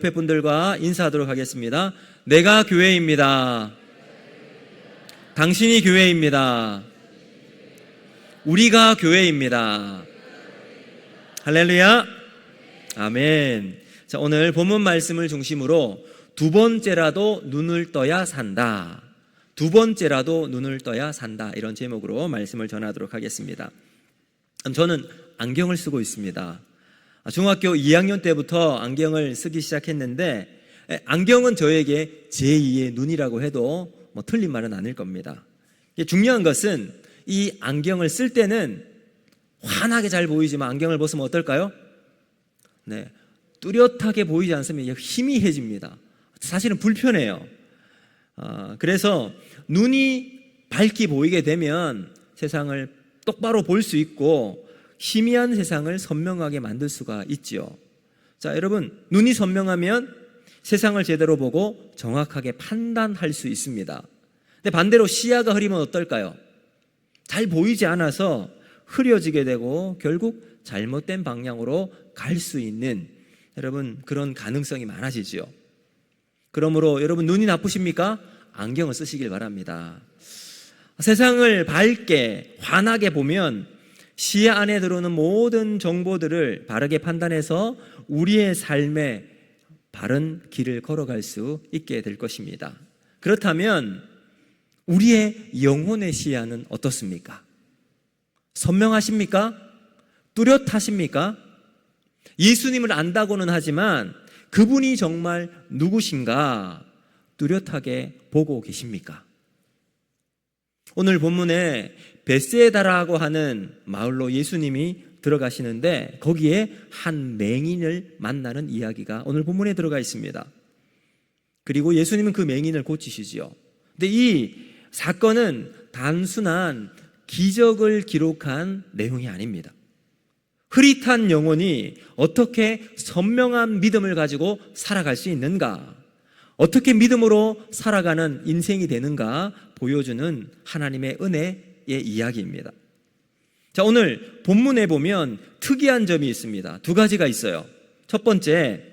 옆에 분들과 인사하도록 하겠습니다. 내가 교회입니다. 당신이 교회입니다. 우리가 교회입니다. 할렐루야. 아멘. 자, 오늘 본문 말씀을 중심으로 두 번째라도 눈을 떠야 산다. 두 번째라도 눈을 떠야 산다. 이런 제목으로 말씀을 전하도록 하겠습니다. 저는 안경을 쓰고 있습니다. 중학교 2학년 때부터 안경을 쓰기 시작했는데 안경은 저에게 제2의 눈이라고 해도 틀린 말은 아닐 겁니다. 중요한 것은 이 안경을 쓸 때는 환하게 잘 보이지만 안경을 벗으면 어떨까요? 네, 뚜렷하게 보이지 않으면 희미해집니다. 사실은 불편해요. 그래서 눈이 밝게 보이게 되면 세상을 똑바로 볼 수 있고 희미한 세상을 선명하게 만들 수가 있지요. 자, 여러분, 눈이 선명하면 세상을 제대로 보고 정확하게 판단할 수 있습니다. 근데 반대로 시야가 흐리면 어떨까요? 잘 보이지 않아서 흐려지게 되고 결국 잘못된 방향으로 갈 수 있는 여러분 그런 가능성이 많아지죠. 그러므로 여러분 눈이 나쁘십니까? 안경을 쓰시길 바랍니다. 세상을 밝게 환하게 보면 시야 안에 들어오는 모든 정보들을 바르게 판단해서 우리의 삶에 바른 길을 걸어갈 수 있게 될 것입니다. 그렇다면 우리의 영혼의 시야는 어떻습니까? 선명하십니까? 뚜렷하십니까? 예수님을 안다고는 하지만 그분이 정말 누구신가 뚜렷하게 보고 계십니까? 오늘 본문에 벳세다라고 하는 마을로 예수님이 들어가시는데 거기에 한 맹인을 만나는 이야기가 오늘 본문에 들어가 있습니다. 그리고 예수님은 그 맹인을 고치시지요. 근데 이 사건은 단순한 기적을 기록한 내용이 아닙니다. 흐릿한 영혼이 어떻게 선명한 믿음을 가지고 살아갈 수 있는가, 어떻게 믿음으로 살아가는 인생이 되는가 보여주는 하나님의 은혜의 이야기입니다. 자, 오늘 본문에 보면 특이한 점이 있습니다. 두 가지가 있어요. 첫 번째,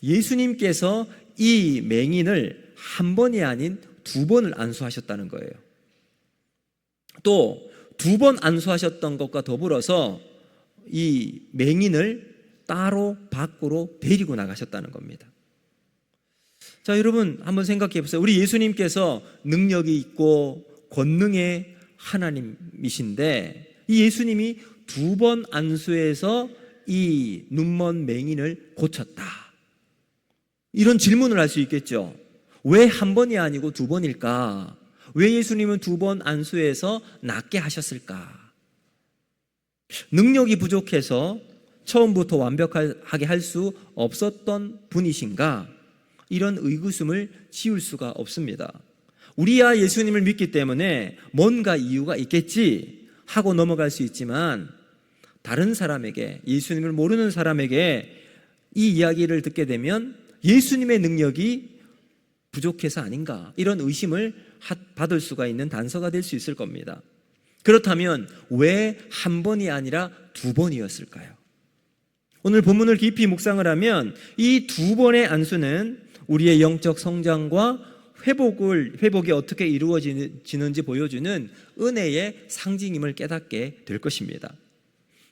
예수님께서 이 맹인을 한 번이 아닌 두 번을 안수하셨다는 거예요. 또 두 번 안수하셨던 것과 더불어서 이 맹인을 따로 밖으로 데리고 나가셨다는 겁니다. 자, 여러분 한번 생각해 보세요. 우리 예수님께서 능력이 있고 권능의 하나님이신데 이 예수님이 두 번 안수해서 이 눈먼 맹인을 고쳤다. 이런 질문을 할 수 있겠죠. 왜 한 번이 아니고 두 번일까? 왜 예수님은 두 번 안수해서 낫게 하셨을까? 능력이 부족해서 처음부터 완벽하게 할 수 없었던 분이신가? 이런 의구심을 지울 수가 없습니다. 우리야 예수님을 믿기 때문에 뭔가 이유가 있겠지 하고 넘어갈 수 있지만 다른 사람에게, 예수님을 모르는 사람에게 이 이야기를 듣게 되면 예수님의 능력이 부족해서 아닌가 이런 의심을 받을 수가 있는 단서가 될 수 있을 겁니다. 그렇다면 왜 한 번이 아니라 두 번이었을까요? 오늘 본문을 깊이 묵상을 하면 이 두 번의 안수는 우리의 영적 성장과 회복이 어떻게 이루어지는지 보여주는 은혜의 상징임을 깨닫게 될 것입니다.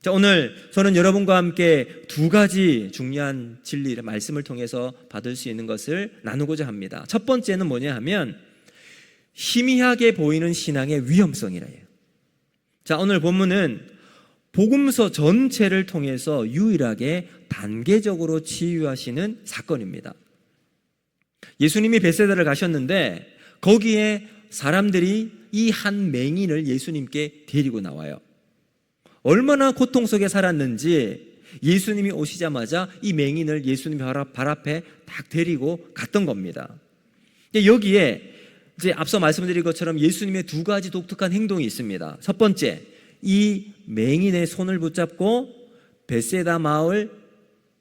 자, 오늘 저는 여러분과 함께 두 가지 중요한 진리를 말씀을 통해서 받을 수 있는 것을 나누고자 합니다. 첫 번째는 뭐냐 하면 희미하게 보이는 신앙의 위험성이래요. 자, 오늘 본문은 복음서 전체를 통해서 유일하게 단계적으로 치유하시는 사건입니다. 예수님이 벳세다를 가셨는데 거기에 사람들이 이 한 맹인을 예수님께 데리고 나와요. 얼마나 고통 속에 살았는지 예수님이 오시자마자 이 맹인을 예수님 발 앞에 딱 데리고 갔던 겁니다. 여기에 이제 앞서 말씀드린 것처럼 예수님의 두 가지 독특한 행동이 있습니다. 첫 번째, 이 맹인의 손을 붙잡고 벳세다 마을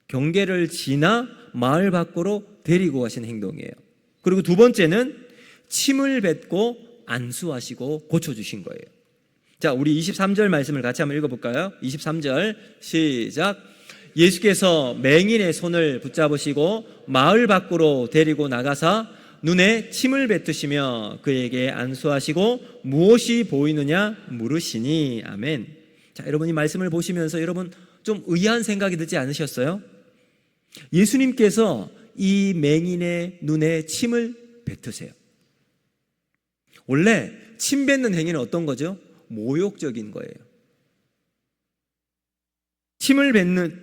경계를 지나 마을 밖으로 데리고 가신 행동이에요. 그리고 두 번째는 침을 뱉고 안수하시고 고쳐주신 거예요. 자, 우리 23절 말씀을 같이 한번 읽어볼까요? 23절 시작. 예수께서 맹인의 손을 붙잡으시고 마을 밖으로 데리고 나가사 눈에 침을 뱉으시며 그에게 안수하시고 무엇이 보이느냐 물으시니. 아멘. 자, 여러분 이 말씀을 보시면서 여러분 좀 의아한 생각이 들지 않으셨어요? 예수님께서 이 맹인의 눈에 침을 뱉으세요. 원래 침 뱉는 행위는 어떤 거죠? 모욕적인 거예요.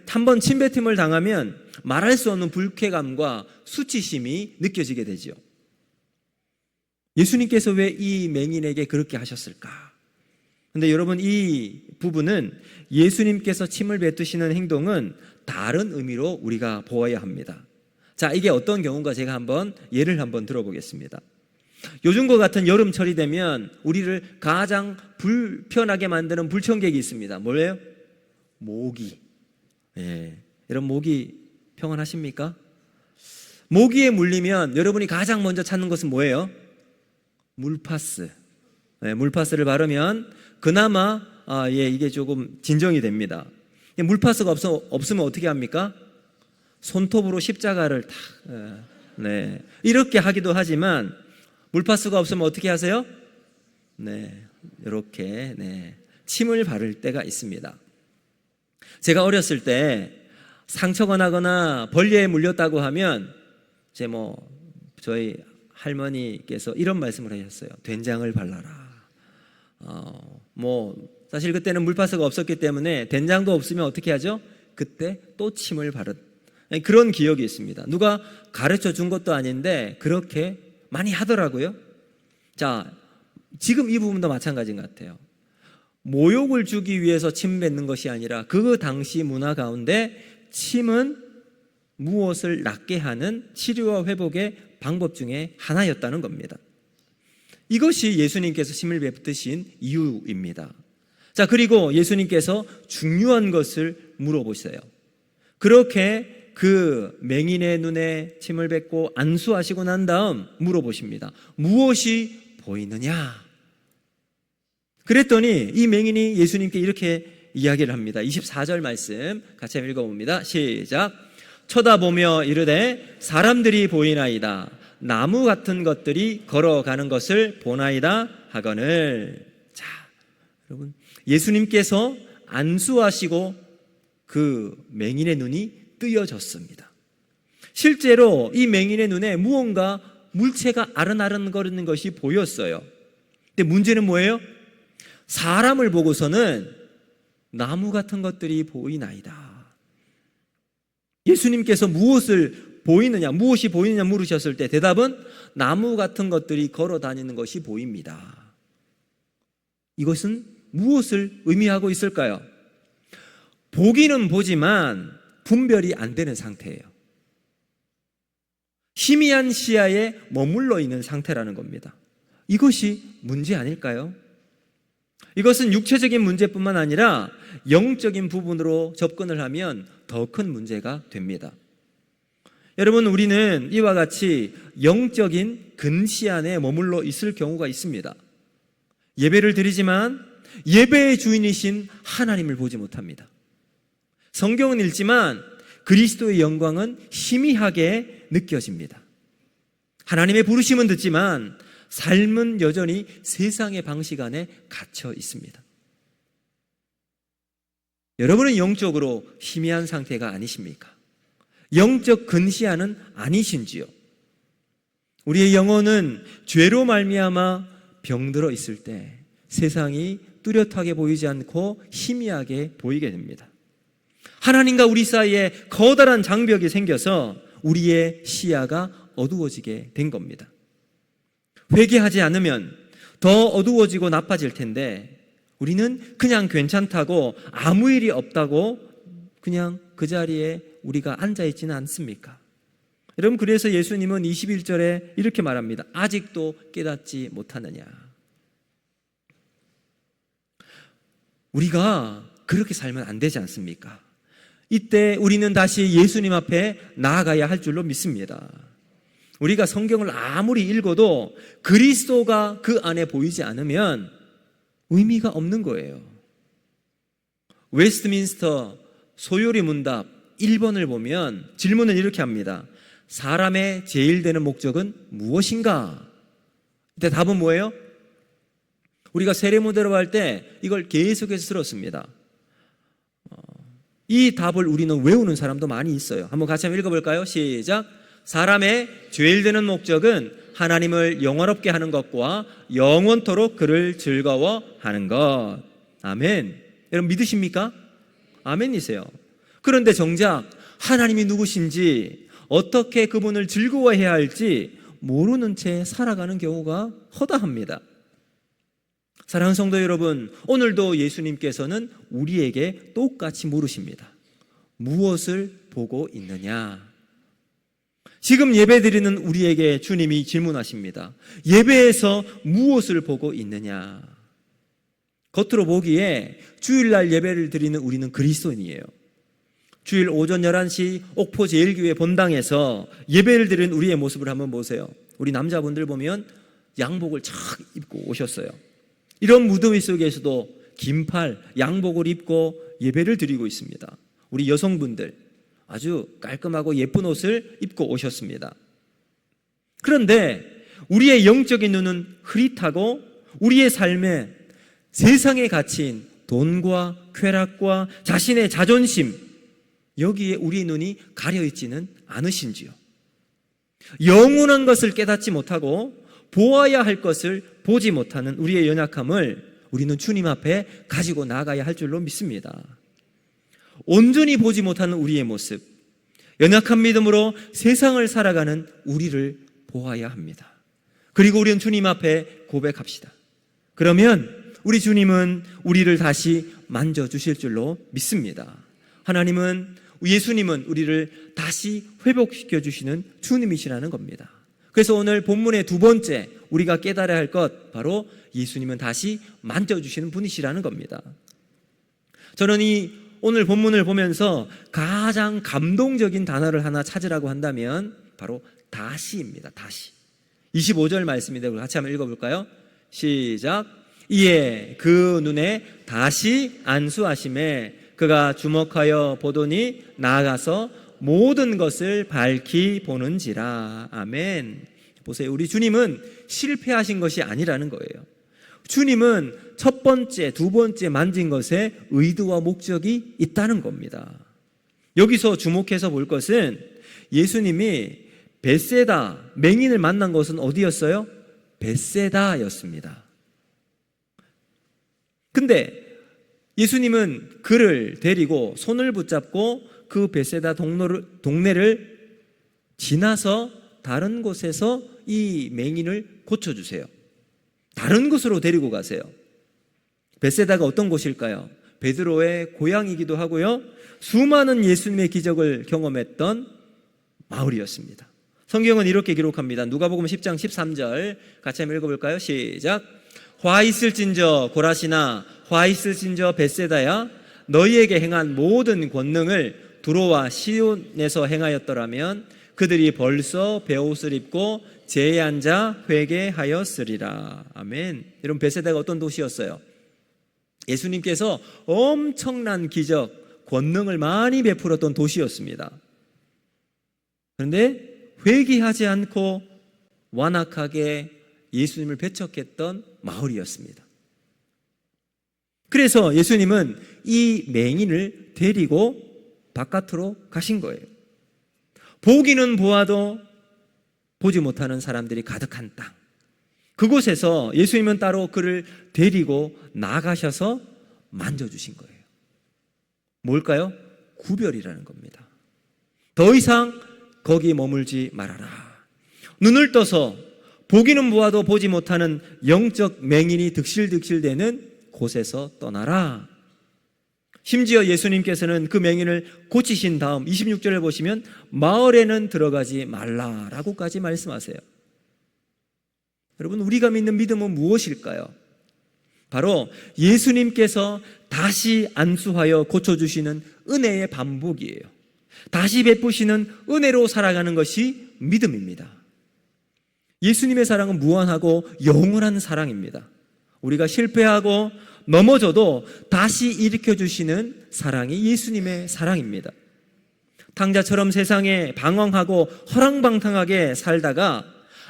한번 침 뱉음을 당하면 말할 수 없는 불쾌감과 수치심이 느껴지게 되죠. 예수님께서 왜 이 맹인에게 그렇게 하셨을까? 근데 여러분 이 부분은 예수님께서 침을 뱉으시는 행동은 다른 의미로 우리가 보아야 합니다. 자, 이게 어떤 경우인가 제가 예를 들어보겠습니다. 요즘과 같은 여름철이 되면 우리를 가장 불편하게 만드는 불청객이 있습니다. 뭐예요? 모기. 예. 여러분 모기 평안하십니까? 모기에 물리면 여러분이 가장 먼저 찾는 것은 뭐예요? 물파스. 예, 물파스를 바르면 그나마 이게 조금 진정이 됩니다. 물파스가 없으면 어떻게 합니까? 손톱으로 십자가를 이렇게 하기도 하지만 물파스가 없으면 어떻게 하세요? 이렇게 침을 바를 때가 있습니다. 제가 어렸을 때 상처가 나거나 벌레에 물렸다고 하면 저희 할머니께서 이런 말씀을 하셨어요. 된장을 발라라. 사실 그때는 물파스가 없었기 때문에 된장도 없으면 어떻게 하죠? 그때 또 침을 바른 그런 기억이 있습니다. 누가 가르쳐 준 것도 아닌데 그렇게 많이 하더라고요. 자, 지금 이 부분도 마찬가지인 것 같아요. 모욕을 주기 위해서 침 뱉는 것이 아니라 그 당시 문화 가운데 침은 무엇을 낫게 하는 치료와 회복의 방법 중에 하나였다는 겁니다. 이것이 예수님께서 침을 뱉으신 이유입니다. 자, 그리고 예수님께서 중요한 것을 물어보세요. 그렇게 그 맹인의 눈에 침을 뱉고 안수하시고 난 다음 물어보십니다. 무엇이 보이느냐? 그랬더니 이 맹인이 예수님께 이렇게 이야기를 합니다. 24절 말씀 같이 읽어봅니다. 시작. 쳐다보며 이르되 사람들이 보이나이다. 나무 같은 것들이 걸어가는 것을 보나이다 하거늘. 자, 여러분 예수님께서 안수하시고 그 맹인의 눈이 뜨여졌습니다. 실제로 이 맹인의 눈에 무언가 물체가 아른아른거리는 것이 보였어요. 근데 문제는 뭐예요? 사람을 보고서는 나무 같은 것들이 보이나이다. 예수님께서 무엇이 보이느냐 물으셨을 때 대답은 나무 같은 것들이 걸어 다니는 것이 보입니다. 이것은 무엇을 의미하고 있을까요? 보기는 보지만 분별이 안 되는 상태예요. 희미한 시야에 머물러 있는 상태라는 겁니다. 이것이 문제 아닐까요? 이것은 육체적인 문제뿐만 아니라 영적인 부분으로 접근을 하면 더 큰 문제가 됩니다. 여러분, 우리는 이와 같이 영적인 근시 안에 머물러 있을 경우가 있습니다. 예배를 드리지만 예배의 주인이신 하나님을 보지 못합니다. 성경은 읽지만 그리스도의 영광은 희미하게 느껴집니다. 하나님의 부르심은 듣지만 삶은 여전히 세상의 방식 안에 갇혀 있습니다. 여러분은 영적으로 희미한 상태가 아니십니까? 영적 근시안은 아니신지요? 우리의 영혼은 죄로 말미암아 병들어 있을 때 세상이 뚜렷하게 보이지 않고 희미하게 보이게 됩니다. 하나님과 우리 사이에 커다란 장벽이 생겨서 우리의 시야가 어두워지게 된 겁니다. 회개하지 않으면 더 어두워지고 나빠질 텐데 우리는 그냥 괜찮다고 아무 일이 없다고 그냥 그 자리에 우리가 앉아있지는 않습니까? 여러분, 그래서 예수님은 21절에 이렇게 말합니다. 아직도 깨닫지 못하느냐? 우리가 그렇게 살면 안 되지 않습니까? 이때 우리는 다시 예수님 앞에 나아가야 할 줄로 믿습니다. 우리가 성경을 아무리 읽어도 그리스도가 그 안에 보이지 않으면 의미가 없는 거예요. 웨스트민스터 소요리 문답 1번을 보면 질문은 이렇게 합니다. 사람의 제일 되는 목적은 무엇인가? 이때 답은 뭐예요? 우리가 세례문대로 할 때 이걸 계속해서 들었습니다. 이 답을 우리는 외우는 사람도 많이 있어요. 한번 같이 한번 읽어볼까요? 시작. 사람의 제일 되는 목적은 하나님을 영화롭게 하는 것과 영원토록 그를 즐거워하는 것. 아멘. 여러분 믿으십니까? 아멘이세요. 그런데 정작 하나님이 누구신지, 어떻게 그분을 즐거워해야 할지 모르는 채 살아가는 경우가 허다합니다. 사랑하는 성도 여러분, 오늘도 예수님께서는 우리에게 똑같이 물으십니다. 무엇을 보고 있느냐? 지금 예배드리는 우리에게 주님이 질문하십니다. 예배에서 무엇을 보고 있느냐? 겉으로 보기에 주일날 예배를 드리는 우리는 그리스도인이에요. 주일 오전 11시 옥포 제일교회 본당에서 예배를 드리는 우리의 모습을 한번 보세요. 우리 남자분들 보면 양복을 착 입고 오셨어요. 이런 무더위 속에서도 긴팔, 양복을 입고 예배를 드리고 있습니다. 우리 여성분들 아주 깔끔하고 예쁜 옷을 입고 오셨습니다. 그런데 우리의 영적인 눈은 흐릿하고 우리의 삶에 세상에 갇힌 돈과 쾌락과 자신의 자존심, 여기에 우리의 눈이 가려있지는 않으신지요? 영원한 것을 깨닫지 못하고 보아야 할 것을 보지 못하는 우리의 연약함을 우리는 주님 앞에 가지고 나가야 할 줄로 믿습니다. 온전히 보지 못하는 우리의 모습, 연약한 믿음으로 세상을 살아가는 우리를 보아야 합니다. 그리고 우리는 주님 앞에 고백합시다. 그러면 우리 주님은 우리를 다시 만져주실 줄로 믿습니다. 예수님은 우리를 다시 회복시켜 주시는 주님이시라는 겁니다. 그래서 오늘 본문의 두 번째 우리가 깨달아야 할 것, 바로 예수님은 다시 만져주시는 분이시라는 겁니다. 저는 이 오늘 본문을 보면서 가장 감동적인 단어를 하나 찾으라고 한다면 바로 다시입니다. 다시. 25절 말씀인데 같이 한번 읽어볼까요? 시작. 이에 그 눈에 다시 안수하심에 그가 주목하여 보더니 나아가서 모든 것을 밝히 보는지라. 아멘. 보세요. 우리 주님은 실패하신 것이 아니라는 거예요. 주님은 첫 번째, 두 번째 만진 것에 의도와 목적이 있다는 겁니다. 여기서 주목해서 볼 것은 예수님이 벳세다, 맹인을 만난 것은 어디였어요? 벳세다였습니다. 근데 예수님은 그를 데리고 손을 붙잡고 그 벳세다 동네를 지나서 다른 곳에서 이 맹인을 고쳐주세요. 다른 곳으로 데리고 가세요. 벳세다가 어떤 곳일까요? 베드로의 고향이기도 하고요, 수많은 예수님의 기적을 경험했던 마을이었습니다. 성경은 이렇게 기록합니다. 누가복음 10장 13절 같이 한번 읽어볼까요? 시작. 화 있을진저 고라시나 화 있을진저 벳세다야, 너희에게 행한 모든 권능을 두로와 시온에서 행하였더라면 그들이 벌써 베옷을 입고 제에 앉아 회개하였으리라. 아멘. 여러분, 벳세다가 어떤 도시였어요? 예수님께서 엄청난 기적, 권능을 많이 베풀었던 도시였습니다. 그런데 회개하지 않고 완악하게 예수님을 배척했던 마을이었습니다. 그래서 예수님은 이 맹인을 데리고 바깥으로 가신 거예요. 보기는 보아도 보지 못하는 사람들이 가득한 땅, 그곳에서 예수님은 따로 그를 데리고 나가셔서 만져주신 거예요. 뭘까요? 구별이라는 겁니다. 더 이상 거기 머물지 말아라. 눈을 떠서 보기는 보아도 보지 못하는 영적 맹인이 득실득실대는 곳에서 떠나라. 심지어 예수님께서는 그 맹인을 고치신 다음 26절을 보시면 마을에는 들어가지 말라라고까지 말씀하세요. 여러분, 우리가 믿는 믿음은 무엇일까요? 바로 예수님께서 다시 안수하여 고쳐주시는 은혜의 반복이에요. 다시 베푸시는 은혜로 살아가는 것이 믿음입니다. 예수님의 사랑은 무한하고 영원한 사랑입니다. 우리가 실패하고 넘어져도 다시 일으켜주시는 사랑이 예수님의 사랑입니다. 탕자처럼 세상에 방황하고 허랑방탕하게 살다가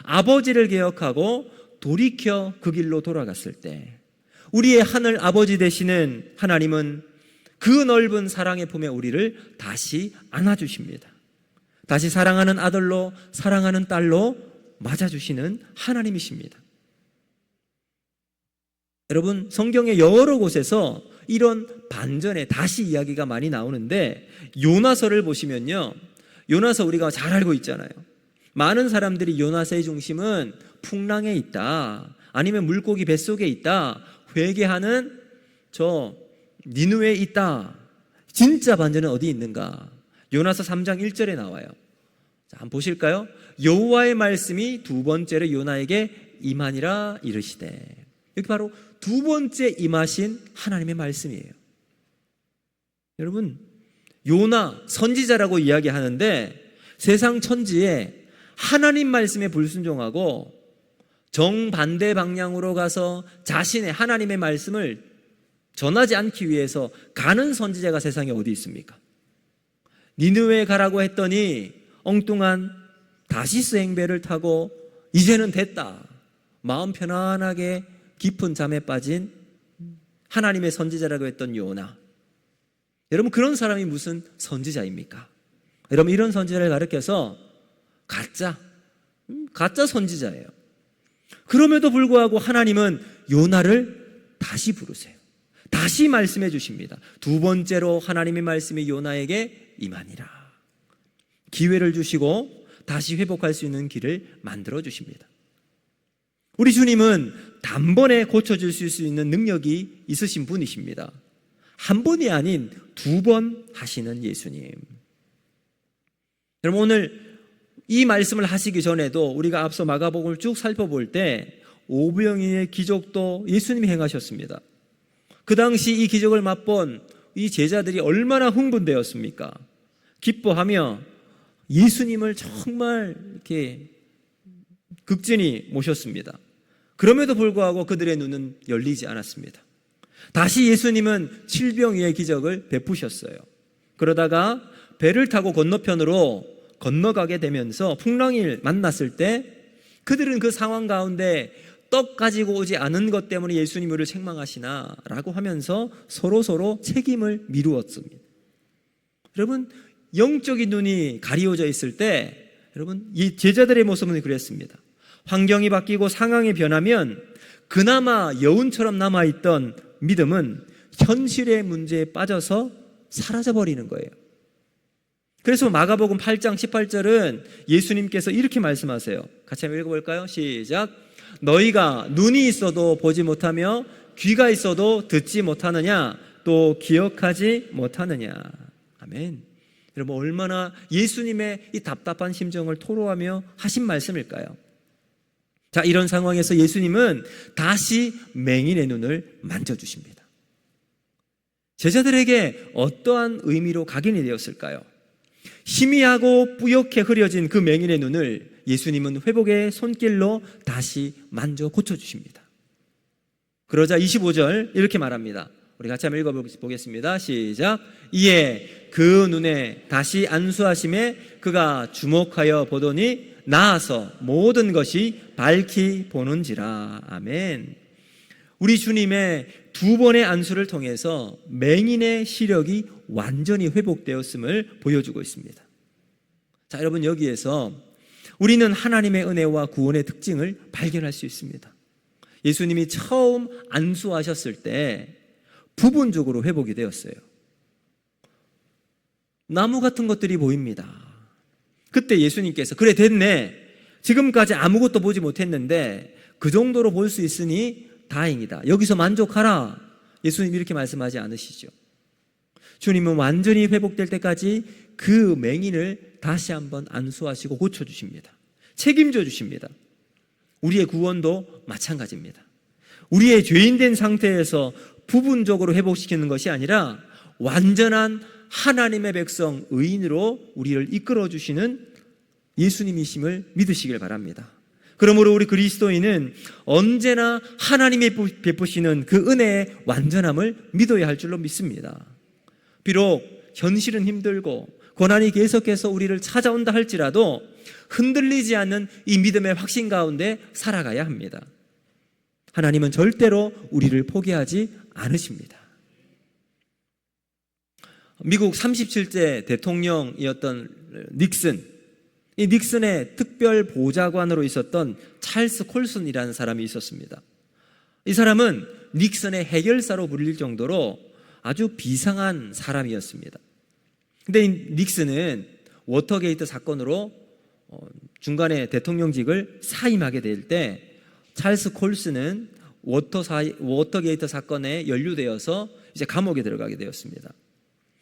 아버지를 기억하고 돌이켜 그 길로 돌아갔을 때 우리의 하늘 아버지 되시는 하나님은 그 넓은 사랑의 품에 우리를 다시 안아주십니다. 다시 사랑하는 아들로, 사랑하는 딸로 맞아주시는 하나님이십니다. 여러분, 성경의 여러 곳에서 이런 반전의 다시 이야기가 많이 나오는데, 요나서를 보시면요, 요나서 우리가 잘 알고 있잖아요. 많은 사람들이 요나서의 중심은 풍랑에 있다, 아니면 물고기 뱃속에 있다, 회개하는 저 니느웨에 있다. 진짜 반전은 어디 있는가? 요나서 3장 1절에 나와요. 자, 한번 보실까요? 여호와의 말씀이 두 번째로 요나에게 임하니라 이르시되. 여기 바로 두 번째 임하신 하나님의 말씀이에요. 여러분, 요나 선지자라고 이야기하는데 세상 천지에 하나님 말씀에 불순종하고 정반대 방향으로 가서 자신의 하나님의 말씀을 전하지 않기 위해서 가는 선지자가 세상에 어디 있습니까? 니느웨에 가라고 했더니 엉뚱한 다시스 행배를 타고 이제는 됐다, 마음 편안하게 깊은 잠에 빠진 하나님의 선지자라고 했던 요나. 여러분, 그런 사람이 무슨 선지자입니까? 여러분, 이런 선지자를 가르쳐서 가짜 선지자예요. 그럼에도 불구하고 하나님은 요나를 다시 부르세요. 다시 말씀해 주십니다. 두 번째로 하나님의 말씀이 요나에게 임하니라. 기회를 주시고 다시 회복할 수 있는 길을 만들어 주십니다. 우리 주님은 단번에 고쳐줄 수 있는 능력이 있으신 분이십니다. 한 번이 아닌 두 번 하시는 예수님. 여러분, 오늘 이 말씀을 하시기 전에도 우리가 앞서 마가복음을 쭉 살펴볼 때 오병이의 기적도 예수님이 행하셨습니다. 그 당시 이 기적을 맛본 이 제자들이 얼마나 흥분되었습니까? 기뻐하며 예수님을 정말 이렇게 극진히 모셨습니다. 그럼에도 불구하고 그들의 눈은 열리지 않았습니다. 다시 예수님은 칠병이의 기적을 베푸셨어요. 그러다가 배를 타고 건너편으로 건너가게 되면서 풍랑을 만났을 때 그들은 그 상황 가운데 떡 가지고 오지 않은 것 때문에 예수님 우리를 책망하시나 라고 하면서 서로 책임을 미루었습니다. 여러분, 영적인 눈이 가리워져 있을 때 여러분, 이 제자들의 모습은 그랬습니다. 환경이 바뀌고 상황이 변하면 그나마 여운처럼 남아있던 믿음은 현실의 문제에 빠져서 사라져버리는 거예요. 그래서 마가복음 8장 18절은 예수님께서 이렇게 말씀하세요. 같이 한번 읽어볼까요? 시작. 너희가 눈이 있어도 보지 못하며 귀가 있어도 듣지 못하느냐, 또 기억하지 못하느냐. 아멘. 여러분, 얼마나 예수님의 이 답답한 심정을 토로하며 하신 말씀일까요? 자, 이런 상황에서 예수님은 다시 맹인의 눈을 만져주십니다. 제자들에게 어떠한 의미로 각인이 되었을까요? 희미하고 뿌옇게 흐려진 그 맹인의 눈을 예수님은 회복의 손길로 다시 만져 고쳐주십니다. 그러자 25절 이렇게 말합니다. 우리 같이 한번 읽어보겠습니다. 시작. 이에 그 눈에 다시 안수하심에 그가 주목하여 보더니 나아서 모든 것이 밝히 보는지라. 아멘. 우리 주님의 두 번의 안수를 통해서 맹인의 시력이 완전히 회복되었음을 보여주고 있습니다. 자, 여러분, 여기에서 우리는 하나님의 은혜와 구원의 특징을 발견할 수 있습니다. 예수님이 처음 안수하셨을 때 부분적으로 회복이 되었어요. 나무 같은 것들이 보입니다. 그때 예수님께서 그래 됐네, 지금까지 아무것도 보지 못했는데 그 정도로 볼 수 있으니 다행이다, 여기서 만족하라. 예수님 이렇게 말씀하지 않으시죠? 주님은 완전히 회복될 때까지 그 맹인을 다시 한번 안수하시고 고쳐주십니다. 책임져 주십니다. 우리의 구원도 마찬가지입니다. 우리의 죄인된 상태에서 부분적으로 회복시키는 것이 아니라 완전한 하나님의 백성, 의인으로 우리를 이끌어 주시는 예수님이심을 믿으시길 바랍니다. 그러므로 우리 그리스도인은 언제나 하나님이 베푸시는 그 은혜의 완전함을 믿어야 할 줄로 믿습니다. 비록 현실은 힘들고 고난이 계속해서 우리를 찾아온다 할지라도 흔들리지 않는 이 믿음의 확신 가운데 살아가야 합니다. 하나님은 절대로 우리를 포기하지 않으십니다. 미국 37대 대통령이었던 닉슨, 이 닉슨의 특별 보좌관으로 있었던 찰스 콜슨이라는 사람이 있었습니다. 이 사람은 닉슨의 해결사로 불릴 정도로 아주 비상한 사람이었습니다. 근데 이 닉슨은 워터게이트 사건으로 중간에 대통령직을 사임하게 될 때 찰스 콜슨은 워터게이트 사건에 연루되어서 이제 감옥에 들어가게 되었습니다.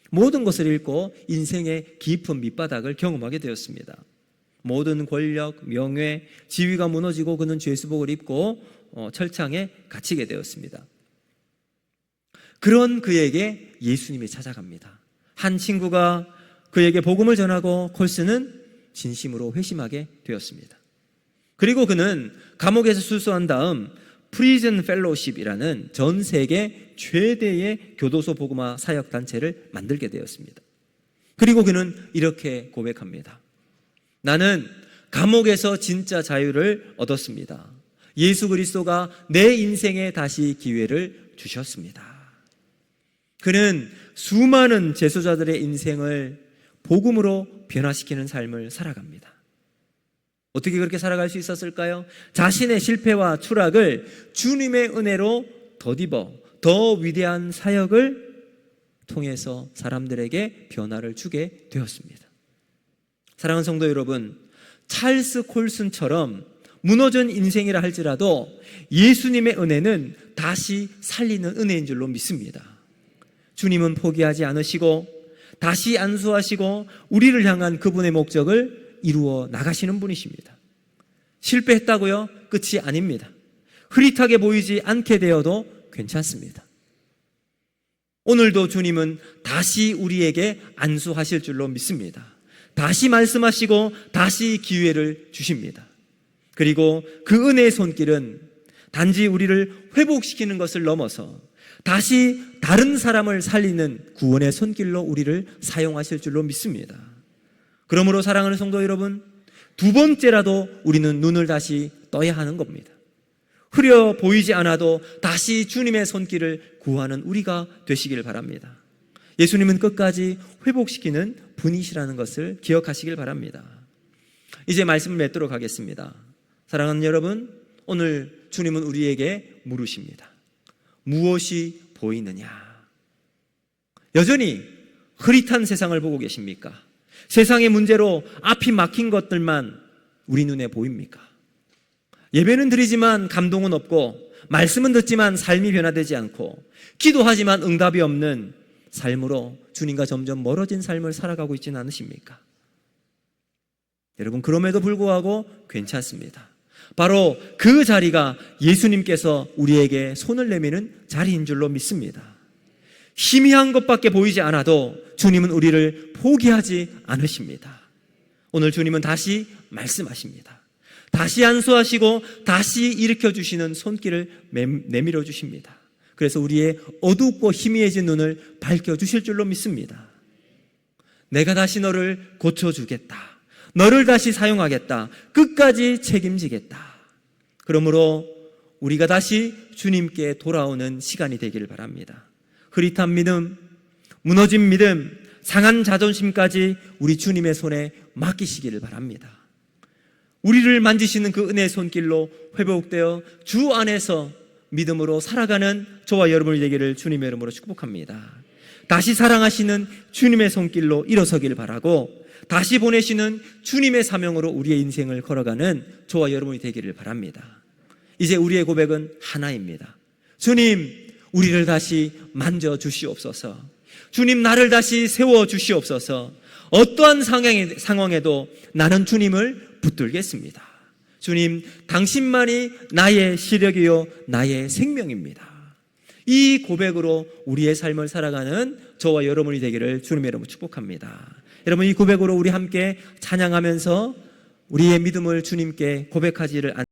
모든 것을 잃고 인생의 깊은 밑바닥을 경험하게 되었습니다. 모든 권력, 명예, 지위가 무너지고 그는 죄수복을 입고 철창에 갇히게 되었습니다. 그런 그에게 예수님이 찾아갑니다. 한 친구가 그에게 복음을 전하고 콜슨은 진심으로 회심하게 되었습니다. 그리고 그는 감옥에서 출소한 다음 프리즌 펠로우십이라는 전 세계 최대의 교도소 복음화 사역 단체를 만들게 되었습니다. 그리고 그는 이렇게 고백합니다. 나는 감옥에서 진짜 자유를 얻었습니다. 예수 그리스도가 내 인생에 다시 기회를 주셨습니다. 그는 수많은 재소자들의 인생을 복음으로 변화시키는 삶을 살아갑니다. 어떻게 그렇게 살아갈 수 있었을까요? 자신의 실패와 추락을 주님의 은혜로 덧입어 더 위대한 사역을 통해서 사람들에게 변화를 주게 되었습니다. 사랑하는 성도 여러분, 찰스 콜슨처럼 무너진 인생이라 할지라도 예수님의 은혜는 다시 살리는 은혜인 줄로 믿습니다. 주님은 포기하지 않으시고 다시 안수하시고 우리를 향한 그분의 목적을 이루어 나가시는 분이십니다. 실패했다고요? 끝이 아닙니다. 흐릿하게 보이지 않게 되어도 괜찮습니다. 오늘도 주님은 다시 우리에게 안수하실 줄로 믿습니다. 다시 말씀하시고 다시 기회를 주십니다. 그리고 그 은혜의 손길은 단지 우리를 회복시키는 것을 넘어서 다시 다른 사람을 살리는 구원의 손길로 우리를 사용하실 줄로 믿습니다. 그러므로 사랑하는 성도 여러분, 두 번째라도 우리는 눈을 다시 떠야 하는 겁니다. 흐려 보이지 않아도 다시 주님의 손길을 구하는 우리가 되시길 바랍니다. 예수님은 끝까지 회복시키는 분이시라는 것을 기억하시길 바랍니다. 이제 말씀을 맺도록 하겠습니다. 사랑하는 여러분, 오늘 주님은 우리에게 물으십니다. 무엇이 보이느냐? 여전히 흐릿한 세상을 보고 계십니까? 세상의 문제로 앞이 막힌 것들만 우리 눈에 보입니까? 예배는 드리지만 감동은 없고, 말씀은 듣지만 삶이 변화되지 않고, 기도하지만 응답이 없는 삶으로 주님과 점점 멀어진 삶을 살아가고 있지는 않으십니까? 여러분, 그럼에도 불구하고 괜찮습니다. 바로 그 자리가 예수님께서 우리에게 손을 내미는 자리인 줄로 믿습니다. 희미한 것밖에 보이지 않아도 주님은 우리를 포기하지 않으십니다. 오늘 주님은 다시 말씀하십니다. 다시 안수하시고 다시 일으켜주시는 손길을 내밀어 주십니다. 그래서 우리의 어둡고 희미해진 눈을 밝혀주실 줄로 믿습니다. 내가 다시 너를 고쳐주겠다. 너를 다시 사용하겠다. 끝까지 책임지겠다. 그러므로 우리가 다시 주님께 돌아오는 시간이 되기를 바랍니다. 흐릿한 믿음, 무너진 믿음, 상한 자존심까지 우리 주님의 손에 맡기시기를 바랍니다. 우리를 만지시는 그 은혜의 손길로 회복되어 주 안에서 믿음으로 살아가는 저와 여러분이 되기를 주님의 이름으로 축복합니다. 다시 사랑하시는 주님의 손길로 일어서기를 바라고 다시 보내시는 주님의 사명으로 우리의 인생을 걸어가는 저와 여러분이 되기를 바랍니다. 이제 우리의 고백은 하나입니다. 주님, 우리를 다시 만져주시옵소서. 주님, 나를 다시 세워주시옵소서. 어떠한 상황에도 나는 주님을 붙들겠습니다. 주님, 당신만이 나의 시력이요 나의 생명입니다. 이 고백으로 우리의 삶을 살아가는 저와 여러분이 되기를 주님의 이름으로 축복합니다. 여러분, 이 고백으로 우리 함께 찬양하면서 우리의 믿음을 주님께 고백하지를